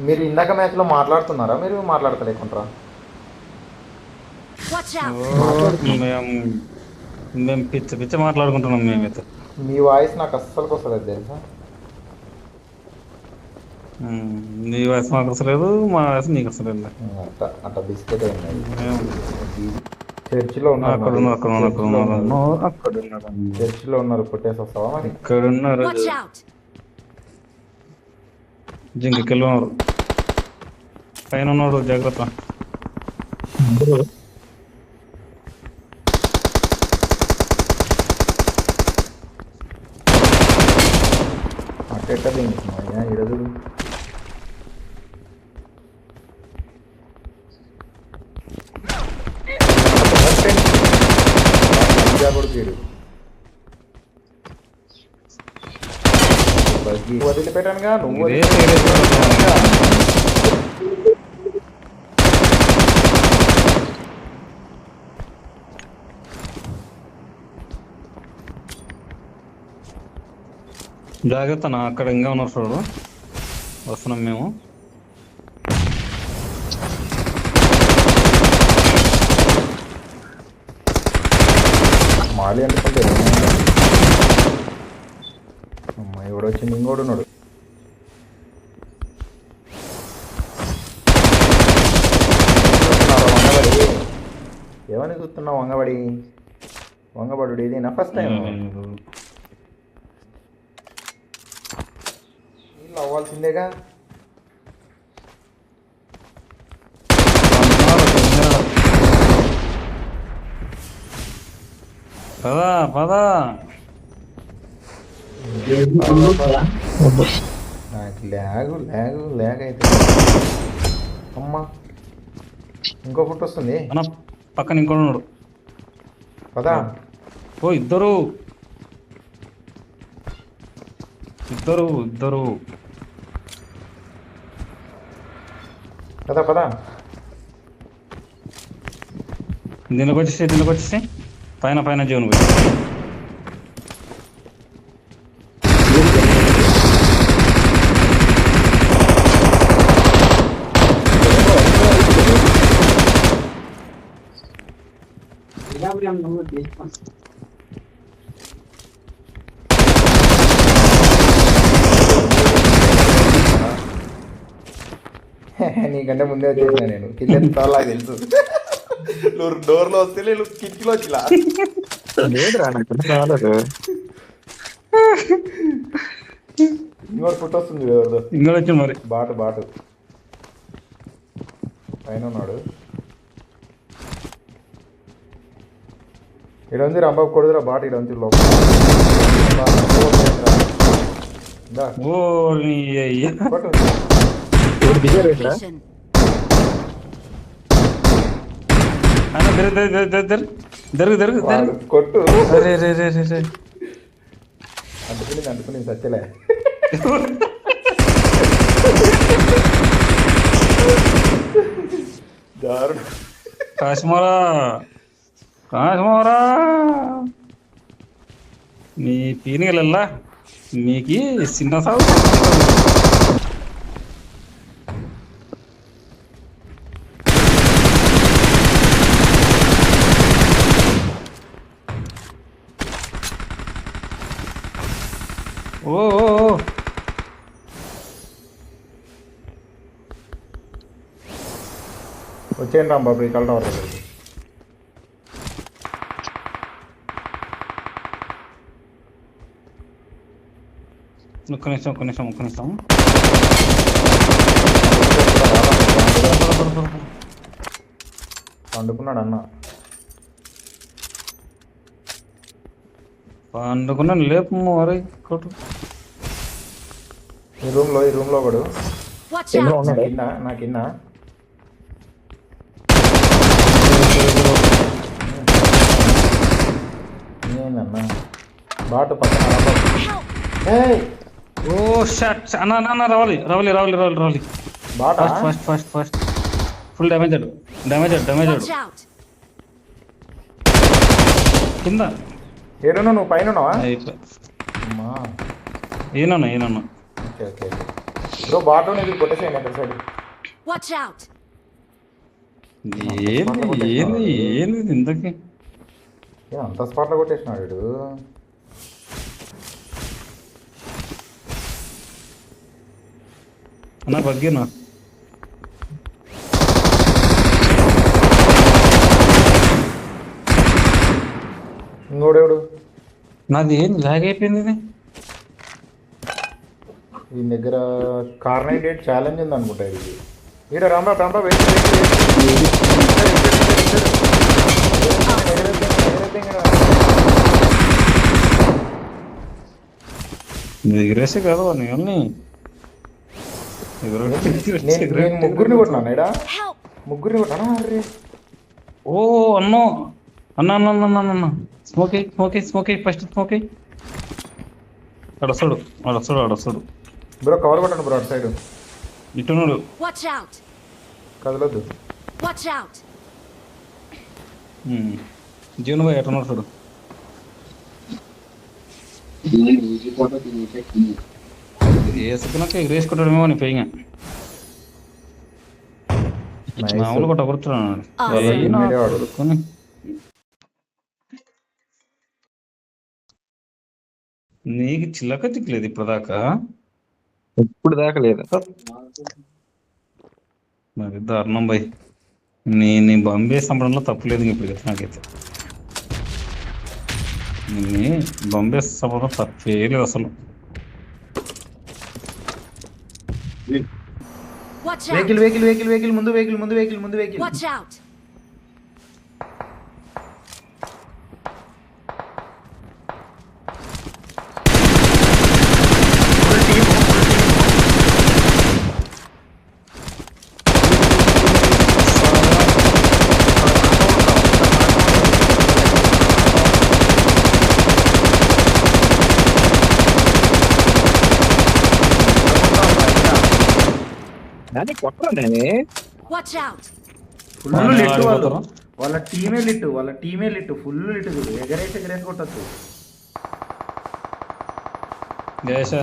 మీరు ఇందాక మ్యాచ్లో మాట్లాడుతున్నారా, మీరు మాట్లాడతలేకుంటారా? మేము మేము పిచ్చ మాట్లాడుకుంటున్నాం మేమైతే. మీ వాయిస్ నాకు అస్సలు వస్తలేదు తెలుసా. నీ వయసు మాకు వస్తలేదు, మా వయసు నీకు వస్తలేదు. అట్లా అట్లా బిస్కెట్ అయింది. చర్చిలో అక్కడ ఉన్నారు, అక్కడ చర్చిలో ఉన్నారు. కొట్టేసి వస్తావా మరి? ఇక్కడ ఉన్నారు, జింకెళ్ళి ఉన్నారు, పైన ఉన్నాడు, జాగ్రత్త. అట్టెట్ట తింటున్నా ఇడదుడు. వదిలిపెట్టానుగా నువ్వు. జాగ్రత్త నా, అక్కడ ఇంకా ఉన్నారు చూడు, వస్తున్నాం మేము. మాలి అనుకుంటే అమ్మాయి కూడా వచ్చింది, ఇంకోడు ఉన్నాడు. ఏమని చూస్తున్నావు? వంగబడు ఇదేనా ఫస్ట్ టైం? నీళ్ళు అవ్వాల్సిందేగా. పదా పదా నాకు ల్యాగ్ అయితే అమ్మా. ఇంకో ఫుట్ వస్తుంది మన పక్కన ఇంకోడు ఉన్నాడు. పదా. ఓ ఇద్దరు ఇద్దరు ఇద్దరు పదా. దీనికి వచ్చేసి పైన జీవన్ పోయి. నీకంటే ముందే వచ్చేసిన నేను. కింద తెలుసు. నువ్వు డోర్లో వస్తే నేను కిటికీలో వచ్చిలా. ఇంకోటి ఫుట్ వస్తుంది ఇంకోటి వచ్చి మరి. బాటు పైన ఉన్నాడు. ఇక్కడ ఉంది రంబాబు కొడుదురా బాట. ఇక్కడ ఉంది లోపల. కొట్టు. అంటుకుని సత్యలే. కాశ్మోరా నీ పీనిగలల్లా నీకు చిన్న సాగు. ఓ వచ్చేయండి రాంబాబు, ఈ కలర్ టవర్ దగ్గరికి. ఒక్క నిమిషం. పండుకున్నాడు అన్న. పండుకున్నాను, లేపు అరే కొట్టు. ఈ రూమ్ లో ఒకడు నా కింద. ఏందన్నా బాటు పక్కన. ఓ షట్ అన్న రావాలి. బాట ఫస్ట్ ఫుల్ డ్యామేజ్ కింద. ఏడున్నా నువ్వు? పైన ఉన్నావా? ఈయన ఓకే బ్రో బాటోని ఇది కొట్టేసేయండి అక్కడ సైడ్. Watch out! ఏంది ఏంది ఏంది ఇది ఇంతకి? అంత స్పాట్లో కొట్టేసినాడు వీడు. అన్న బగ్గేనా? ఇంకోడెవడు నాది ఏం లాగ్ అయిపోయింది ఇది. వీని దగ్గర కార్నైట్ ఛాలెంజ్ ఉంది అనుకుంటా ఇది. ఈడ రాంబా రాంబా వెయిట్ ఎగిరేసే కాదు వాడిని అన్నీ నేను ముగ్గురిని కొట్టినా ఇడా Help! ముగ్గురిని కొట్టానా అరే ఓ అన్నో అన్న అన్న అన్న అన్న అన్న smoky smoky smoky first smoky అడొస్తాడు అడొస్తాడు అడొస్తాడు. బ్రో కవర్ కొట్టండి బ్రో అటు సైడ్. ఇటున్నాడు. Watch out! కదలొద్దు. Watch out! జీవన్ బాయ్ ఎట్టున్నాడు చూడు. వేసుకున్నాక ఎగిరేసుకుంటాడేమో అని పెయిగా మామూలు కొట్ట కొడుతున్నాడు. నీకు చిల్లక తిక్కలేదు ఇప్పుడు దాకా. ఇప్పుడు దాకా లేదు. మరి దారుణం బాయ్. నీ బాంబే సంపడంలో తప్పులేదు ఇప్పుడు కదా నాకైతే. నీ బాంబే సంపడం తప్పే లేదు అసలు. Watch out! Vehicle vehicle vehicle vehicle ముందు వెహికల్ ముందు వెహికల్ ముందు వెహికల్. Watch out! దాన్ని కొట్టరా నేనే. Watch out! ఫుల్ లిట్ వాళ్ళు. వాళ్ళ టీమే లిట్ ఫుల్ లిట్ ఎగరేసి కొట్టచ్చు. జయేష